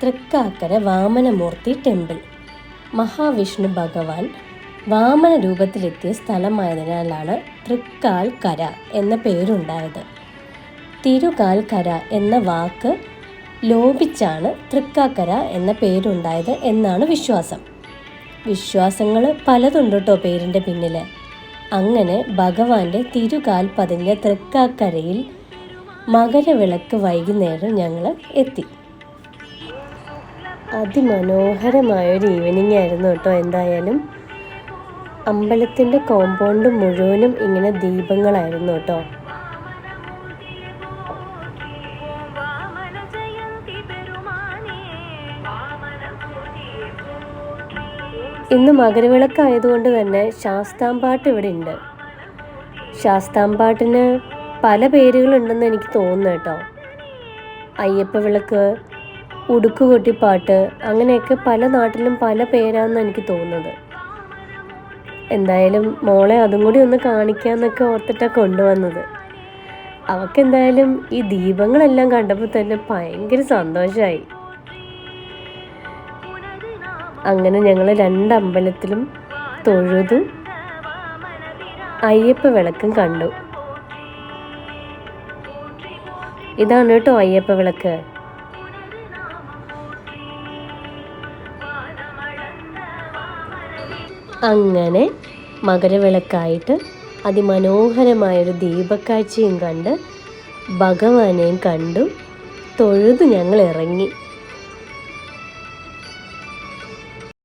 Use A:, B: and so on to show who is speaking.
A: Thrikkakara Vamanamoorthy temple. Mahavishnu ഭഗവാൻ വാമന രൂപത്തിലെത്തിയ സ്ഥലമായതിനാലാണ് തൃക്കാൽക്കര എന്ന പേരുണ്ടായത്. തിരുകാൽക്കര എന്ന വാക്ക് ലോപിച്ചാണ് തൃക്കാക്കര എന്ന പേരുണ്ടായത് എന്നാണ് വിശ്വാസം. വിശ്വാസങ്ങൾ പലതുണ്ട് കേട്ടോ പേരിൻ്റെ പിന്നിൽ. അങ്ങനെ ഭഗവാന്റെ തിരുകാൽ പതിഞ്ഞ തൃക്കാക്കരയിൽ മകരവിളക്ക് വൈകുന്നേരം ഞങ്ങൾ എത്തി. അതിമനോഹരമായൊരു ഈവനിങ് ആയിരുന്നു കേട്ടോ. എന്തായാലും അമ്പലത്തിൻ്റെ കോമ്പൗണ്ട് മുഴുവനും ഇങ്ങനെ ദീപങ്ങളായിരുന്നു കേട്ടോ. ഇന്ന് മകരവിളക്കായതുകൊണ്ട് തന്നെ ശാസ്താംപാട്ട് ഇവിടെ ഉണ്ട്. ശാസ്താംപാട്ടിന് പല പേരുകളുണ്ടെന്ന് എനിക്ക് തോന്നുന്നു കേട്ടോ. അയ്യപ്പ വിളക്ക്, ഉടുക്കുകൊട്ടിപ്പാട്ട്, അങ്ങനെയൊക്കെ പല നാട്ടിലും പല പേരാണെന്ന് എനിക്ക് തോന്നുന്നത്. എന്തായാലും അതും കൂടി ഒന്ന് കാണിക്കാമെന്നൊക്കെ ഓർത്തിട്ടാണ് കൊണ്ടുവന്നത്. അവൾക്കെന്തായാലും ഈ ദീപങ്ങളെല്ലാം കണ്ടപ്പോൾ തന്നെ ഭയങ്കര സന്തോഷമായി. അങ്ങനെ ഞങ്ങൾ 2 അമ്പലത്തിലും തൊഴുതു, അയ്യപ്പ വിളക്കും കണ്ടു. ഇതാണ് കേട്ടോ അയ്യപ്പ വിളക്ക്. അങ്ങനെ മകരവിളക്കായിട്ട് അതിമനോഹരമായൊരു ദീപക്കാഴ്ചയും കണ്ട് ഭഗവാനെയും കണ്ടു തൊഴുതു ഞങ്ങൾ ഇറങ്ങി.